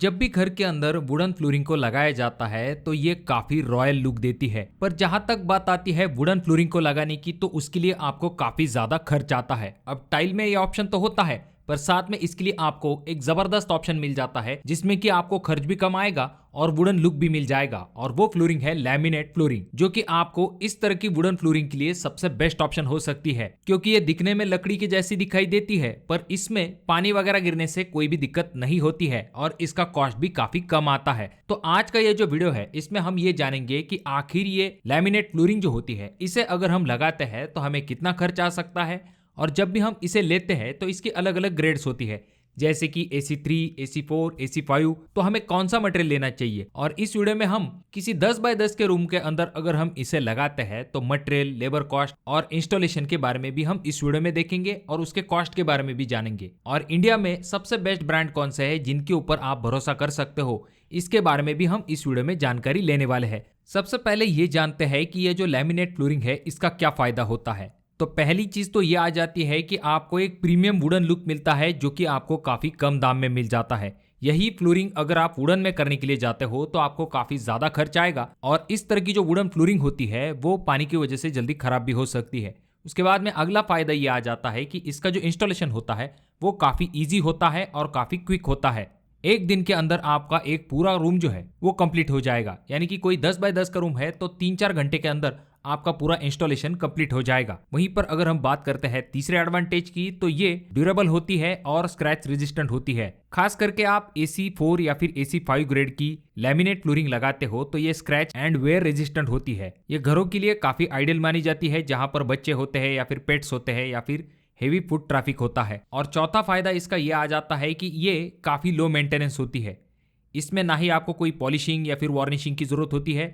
जब भी घर के अंदर वुडन फ्लोरिंग को लगाया जाता है तो ये काफी रॉयल लुक देती है। पर जहां तक बात आती है वुडन फ्लोरिंग को लगाने की तो उसके लिए आपको काफी ज्यादा खर्च आता है। अब टाइल में ये ऑप्शन तो होता है पर साथ में इसके लिए आपको एक जबरदस्त ऑप्शन मिल जाता है जिसमें कि आपको खर्च भी कम आएगा और वुडन लुक भी मिल जाएगा। और वो फ्लोरिंग है लैमिनेट फ्लोरिंग, जो कि आपको इस तरह की वुडन फ्लोरिंग के लिए सबसे बेस्ट ऑप्शन हो सकती है, क्योंकि ये दिखने में लकड़ी की जैसी दिखाई देती है पर इसमें पानी वगैरह गिरने से कोई भी दिक्कत नहीं होती है और इसका कॉस्ट भी काफी कम आता है। तो आज का ये जो वीडियो है इसमें हम ये जानेंगे कि आखिर ये लैमिनेट फ्लोरिंग जो होती है इसे अगर हम लगाते हैं तो हमें कितना खर्च आ सकता है, और जब भी हम इसे लेते हैं तो इसकी अलग अलग ग्रेड्स होती है जैसे कि AC3, AC4, AC5, तो हमें कौन सा मटेरियल लेना चाहिए। और इस वीडियो में हम किसी 10 बाय 10 के रूम के अंदर अगर हम इसे लगाते हैं तो मटेरियल, लेबर कॉस्ट और इंस्टॉलेशन के बारे में भी हम इस वीडियो में देखेंगे और उसके कॉस्ट के बारे में भी जानेंगे। और इंडिया में सबसे बेस्ट ब्रांड कौन सा है जिनके ऊपर आप भरोसा कर सकते हो, इसके बारे में भी हम इस वीडियो में जानकारी लेने वाले हैं। सबसे पहले ये जानते हैं कि ये जो लैमिनेट फ्लोरिंग है इसका क्या फायदा होता है। तो पहली चीज तो ये आ जाती है कि आपको एक प्रीमियम वुडन लुक मिलता है जो कि आपको काफी कम दाम में मिल जाता है। यही फ्लोरिंग अगर आप वुडन में करने के लिए जाते हो तो आपको काफी ज्यादा खर्च आएगा और इस तरह की जो वुडन फ्लोरिंग होती है वो पानी की वजह से जल्दी खराब भी हो सकती है। उसके बाद में अगला फायदा ये आ जाता है कि इसका जो इंस्टॉलेशन होता है वो काफी ईजी होता है और काफी क्विक होता है। एक दिन के अंदर आपका एक पूरा रूम जो है वो कंप्लीट हो जाएगा, यानी कि कोई 10 बाय 10 का रूम है तो 3-4 घंटे के अंदर आपका पूरा इंस्टॉलेशन कंप्लीट हो जाएगा। वहीं पर अगर हम बात करते हैं तीसरे एडवांटेज की तो ये ड्यूरेबल होती है और स्क्रैच रेजिस्टेंट होती है। खास करके आप AC4 या फिर AC5 ग्रेड की लैमिनेट फ्लोरिंग लगाते हो तो ये स्क्रैच एंड वेयर रेजिस्टेंट होती है। ये घरों के लिए काफी आइडियल मानी जाती है जहां पर बच्चे होते हैं या फिर पेट्स होते हैं या फिर हेवी फुट ट्रैफिक होता है। और चौथा फायदा इसका यह आ जाता है कि ये काफी लो मेंटेनेंस होती है। इसमें ना ही आपको कोई पॉलिशिंग या फिर वार्निशिंग की जरूरत होती है,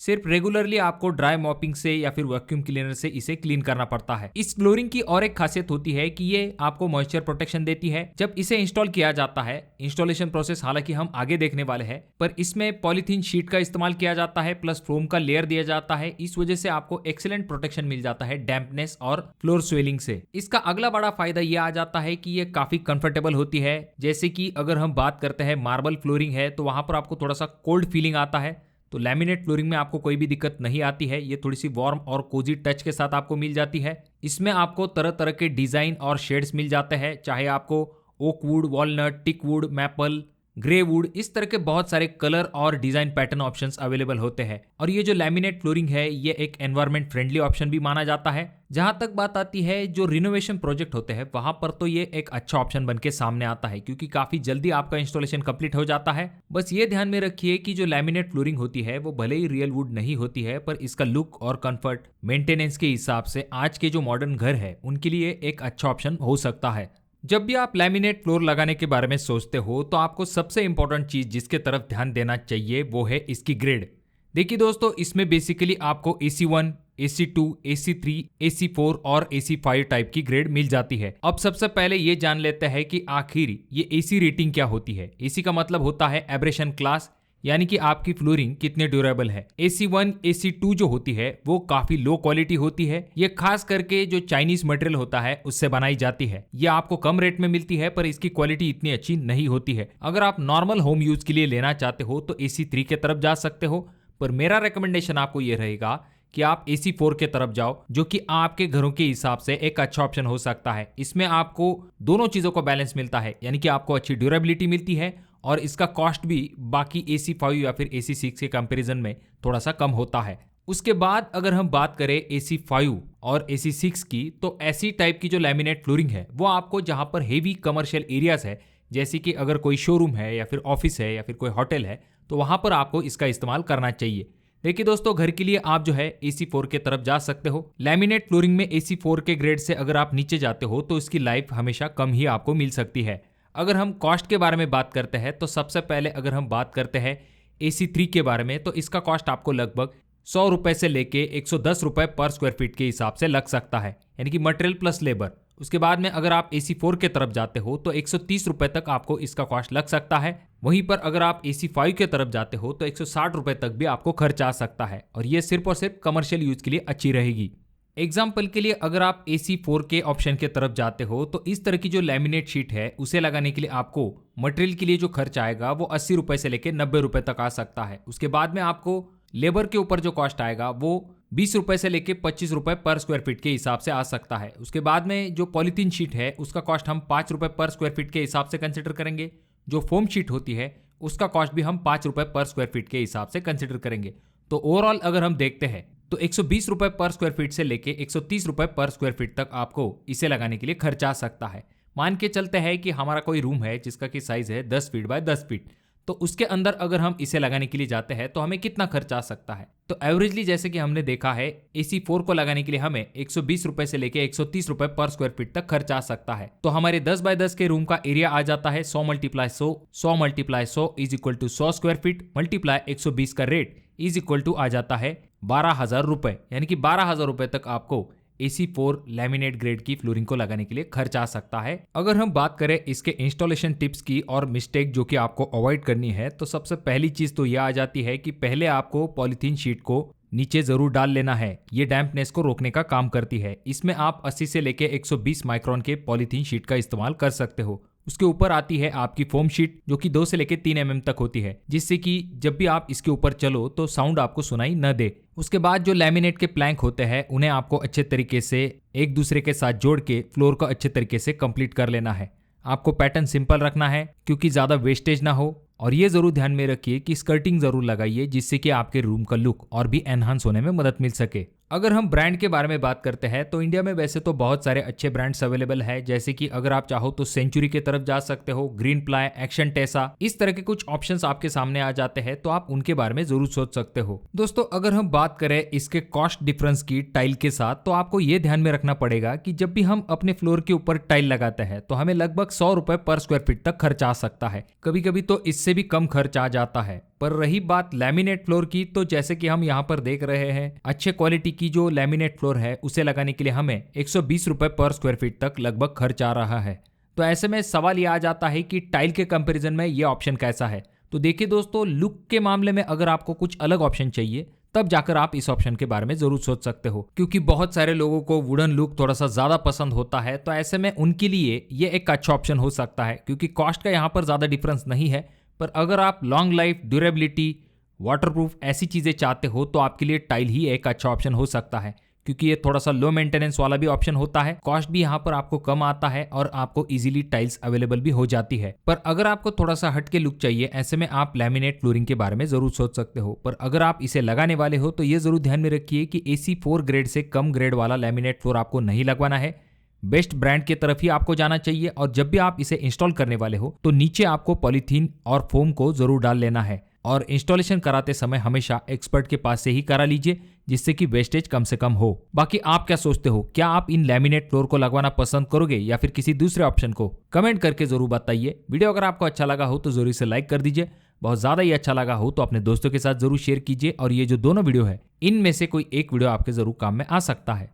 सिर्फ रेगुलरली आपको ड्राई मॉपिंग से या फिर वैक्यूम क्लीनर से इसे क्लीन करना पड़ता है। इस फ्लोरिंग की और एक खासियत होती है कि ये आपको मॉइस्चर प्रोटेक्शन देती है जब इसे इंस्टॉल किया जाता है। इंस्टॉलेशन प्रोसेस हालांकि हम आगे देखने वाले हैं, पर इसमें पॉलीथीन शीट का इस्तेमाल किया जाता है प्लस फोम का लेयर दिया जाता है। इस वजह से आपको एक्सीलेंट प्रोटेक्शन मिल जाता है डैम्पनेस और फ्लोर स्वेलिंग से। इसका अगला बड़ा फायदा यह आ जाता है कि ये काफी कंफर्टेबल होती है। जैसे कि अगर हम बात करते हैं मार्बल फ्लोरिंग है तो वहां पर आपको थोड़ा सा कोल्ड फीलिंग आता है, तो लैमिनेट फ्लोरिंग में आपको कोई भी दिक्कत नहीं आती है। ये थोड़ी सी वार्म और कोजी टच के साथ आपको मिल जाती है। इसमें आपको तरह तरह के डिजाइन और शेड्स मिल जाते हैं, चाहे आपको oak wood, walnut, teak wood, maple, grey wood, इस तरह के बहुत सारे कलर और डिजाइन पैटर्न ऑप्शंस अवेलेबल होते हैं। और ये जो लैमिनेट फ्लोरिंग है ये एक एनवायरमेंट फ्रेंडली ऑप्शन भी माना जाता है। जहां तक बात आती है जो रिनोवेशन प्रोजेक्ट होते हैं वहां पर तो ये एक अच्छा ऑप्शन बन के सामने आता है, क्योंकि काफी जल्दी आपका इंस्टॉलेशन कंप्लीट हो जाता है। बस ये ध्यान में रखिए कि जो लैमिनेट फ्लोरिंग होती है वो भले ही रियल वुड नहीं होती है, पर इसका लुक और कंफर्ट मेंटेनेंस के हिसाब से आज के जो मॉडर्न घर है उनके लिए एक अच्छा ऑप्शन हो सकता है। जब भी आप लैमिनेट फ्लोर लगाने के बारे में सोचते हो तो आपको सबसे इंपॉर्टेंट चीज जिसके तरफ ध्यान देना चाहिए वो है इसकी ग्रेड। देखिए दोस्तों, इसमें बेसिकली आपको AC1, AC2, AC3, AC4 और AC5 टाइप की ग्रेड मिल जाती है। अब सबसे पहले ये जान लेते हैं कि आखिर ये AC रेटिंग क्या होती है। AC का मतलब होता है एब्रेशन क्लास, यानी कि आपकी फ्लोरिंग कितने ड्यूरेबल है। AC1, AC2 जो होती है वो काफी लो क्वालिटी होती है। ये खास करके जो चाइनीज मटेरियल होता है उससे बनाई जाती है। ये आपको कम रेट में मिलती है पर इसकी क्वालिटी इतनी अच्छी नहीं होती है। अगर आप नॉर्मल होम यूज के लिए लेना चाहते हो तो AC3 के तरफ जा सकते हो, पर मेरा रिकमेंडेशन आपको ये रहेगा कि आप AC4 के तरफ जाओ, जो कि आपके घरों के हिसाब से एक अच्छा ऑप्शन हो सकता है। इसमें आपको दोनों चीजों का बैलेंस मिलता है, यानी कि आपको अच्छी ड्यूरेबिलिटी मिलती है और इसका कॉस्ट भी बाकी AC5 या फिर AC6 के कंपैरिजन में थोड़ा सा कम होता है। उसके बाद अगर हम बात करें AC5 और AC6 की, तो ऐसी टाइप की जो लैमिनेट फ्लोरिंग है वो आपको जहां पर हेवी कमर्शियल एरियाज है, जैसे कि अगर कोई शोरूम है या फिर ऑफिस है या फिर कोई होटल है, तो वहां पर आपको इसका इस्तेमाल करना चाहिए। देखिए दोस्तों, घर के लिए आप जो है AC4 के तरफ जा सकते हो। लैमिनेट फ्लोरिंग में AC4 के ग्रेड से अगर आप नीचे जाते हो तो इसकी लाइफ हमेशा कम ही आपको मिल सकती है। अगर हम कॉस्ट के बारे में बात करते हैं तो सबसे पहले अगर हम बात करते हैं AC3 के बारे में, तो इसका कॉस्ट आपको लगभग 100 रुपए से लेके 110 रुपए पर स्क्वायर फीट के हिसाब से लग सकता है, यानी कि मटेरियल प्लस लेबर। उसके बाद में अगर आप AC4 के तरफ जाते हो तो 130 रुपए तक आपको इसका कॉस्ट लग सकता है। वहीं पर अगर आप AC5 के तरफ जाते हो तो 160 रुपए तक भी आपको खर्च आ सकता है, और ये सिर्फ और सिर्फ कमर्शियल यूज के लिए अच्छी रहेगी। एग्जाम्पल के लिए अगर आप AC4 के ऑप्शन के तरफ जाते हो तो इस तरह की जो लैमिनेट शीट है उसे लगाने के लिए आपको मटेरियल के लिए जो खर्च आएगा वो 80 रुपए से लेकर 90 रुपए तक आ सकता है। उसके बाद में आपको लेबर के ऊपर जो कॉस्ट आएगा वो 20 रुपए से लेकर 25 रुपए पर स्क्वायर फीट के हिसाब से आ सकता है। उसके बाद में जो पॉलीथीन शीट है उसका कॉस्ट हम 5 रुपए पर स्क्वायर फीट के हिसाब से कंसिडर करेंगे। जो फोम शीट होती है उसका कॉस्ट भी हम 5 रुपए पर स्क्वायर फीट के हिसाब से कंसिडर करेंगे। तो ओवरऑल अगर हम देखते हैं तो 120 रुपए पर स्क्वायर फीट से लेके 130 रुपए पर स्क्वायर फीट तक आपको इसे लगाने के लिए खर्च आ सकता है। मान के चलते हैं कि हमारा कोई रूम है जिसका की साइज है 10 फीट बाय 10 फीट, तो उसके अंदर अगर हम इसे लगाने के लिए जाते हैं तो हमें कितना खर्च आ सकता है। तो एवरेजली जैसे कि हमने देखा है AC4 को लगाने के लिए हमें 120 रुपए से लेके 130 रुपए पर स्क्वायर फीट तक खर्च आ सकता है। तो हमारे 10 बाय 10 के रूम का एरिया आ जाता है 100 multiply 100 multiply 100 is equal to 100 square feet multiply 120 का रेट इज इक्वल टू आ जाता है 12,000 रुपए, यानी कि 12,000 रुपए तक आपको AC4 लैमिनेट ग्रेड की फ्लोरिंग को लगाने के लिए खर्च आ सकता है। अगर हम बात करें इसके इंस्टॉलेशन टिप्स की और मिस्टेक जो कि आपको अवॉइड करनी है, तो सबसे पहली चीज तो यह आ जाती है कि पहले आपको पॉलीथीन शीट को नीचे जरूर डाल लेना है। ये डैम्पनेस को रोकने का काम करती है। इसमें आप 80 से लेके 120 माइक्रोन के पॉलीथीन शीट का इस्तेमाल कर सकते हो। उसके ऊपर आती है आपकी फोम शीट जो कि 2 से लेके 3 mm तक होती है, जिससे कि जब भी आप इसके ऊपर चलो तो साउंड आपको सुनाई न दे। उसके बाद जो लैमिनेट के प्लैंक होते हैं उन्हें आपको अच्छे तरीके से एक दूसरे के साथ जोड़ के फ्लोर को अच्छे तरीके से कंप्लीट कर लेना है। आपको पैटर्न सिंपल रखना है क्योंकि ज्यादा वेस्टेज ना हो, और ये जरूर ध्यान में रखिए कि स्कर्टिंग जरूर लगाइए जिससे कि आपके रूम का लुक और भी एनहांस होने में मदद मिल सके। अगर हम ब्रांड के बारे में बात करते हैं तो इंडिया में वैसे तो बहुत सारे अच्छे ब्रांड्स अवेलेबल है, जैसे कि अगर आप चाहो तो सेंचुरी की तरफ जा सकते हो, ग्रीन प्लाई, एक्शन टेसा, इस तरह के कुछ ऑप्शंस आपके सामने आ जाते हैं, तो आप उनके बारे में जरूर सोच सकते हो। दोस्तों अगर हम बात करें इसके कॉस्ट डिफरेंस की टाइल के साथ, तो आपको ये ध्यान में रखना पड़ेगा कि जब भी हम अपने फ्लोर के ऊपर टाइल लगाते हैं तो हमें लगभग 100 रुपए पर स्क्वायर फीट तक खर्च आ सकता है। कभी कभी तो इससे भी कम खर्च आ जाता है। पर रही बात लैमिनेट फ्लोर की, तो जैसे कि हम यहाँ पर देख रहे हैं अच्छे क्वालिटी की जो लैमिनेट फ्लोर है उसे लगाने के लिए हमें 120 रुपए पर स्क्वायर फीट तक लगभग खर्च आ रहा है। तो ऐसे में सवाल ये आ जाता है कि टाइल के कंपैरिजन में ये ऑप्शन कैसा है। तो देखिए दोस्तों, लुक के मामले में अगर आपको कुछ अलग ऑप्शन चाहिए तब जाकर आप इस ऑप्शन के बारे में जरूर सोच सकते हो, क्योंकि बहुत सारे लोगों को वुडन लुक थोड़ा सा ज्यादा पसंद होता है। तो ऐसे में उनके लिए ये एक अच्छा ऑप्शन हो सकता है, क्योंकि कॉस्ट का यहाँ पर ज्यादा डिफरेंस नहीं है। पर अगर आप लॉन्ग लाइफ, ड्यूरेबिलिटी, वाटरप्रूफ ऐसी चीजें चाहते हो तो आपके लिए टाइल ही एक अच्छा ऑप्शन हो सकता है, क्योंकि ये थोड़ा सा लो मेंटेनेंस वाला भी ऑप्शन होता है, कॉस्ट भी यहाँ पर आपको कम आता है और आपको इजीली टाइल्स अवेलेबल भी हो जाती है। पर अगर आपको थोड़ा सा हटके लुक चाहिए, ऐसे में आप लैमिनेट फ्लोरिंग के बारे में जरूर सोच सकते हो। पर अगर आप इसे लगाने वाले हो तो ये जरूर ध्यान में रखिए कि AC4 ग्रेड से कम ग्रेड वाला लैमिनेट फ्लोर आपको नहीं लगवाना है। बेस्ट ब्रांड की तरफ ही आपको जाना चाहिए, और जब भी आप इसे इंस्टॉल करने वाले हो तो नीचे आपको पॉलीथीन और फोम को जरूर डाल लेना है। और इंस्टॉलेशन कराते समय हमेशा एक्सपर्ट के पास से ही करा लीजिए, जिससे कि वेस्टेज कम से कम हो। बाकी आप क्या सोचते हो, क्या आप इन लैमिनेट फ्लोर को लगवाना पसंद करोगे या फिर किसी दूसरे ऑप्शन को? कमेंट करके जरूर बताइए। वीडियो अगर आपको अच्छा लगा हो तो जरूर से लाइक कर दीजिए। बहुत ज्यादा ही अच्छा लगा हो तो अपने दोस्तों के साथ जरूर शेयर कीजिए। और ये जो दोनों वीडियो है इनमें से कोई एक वीडियो आपके जरूर काम में आ सकता है।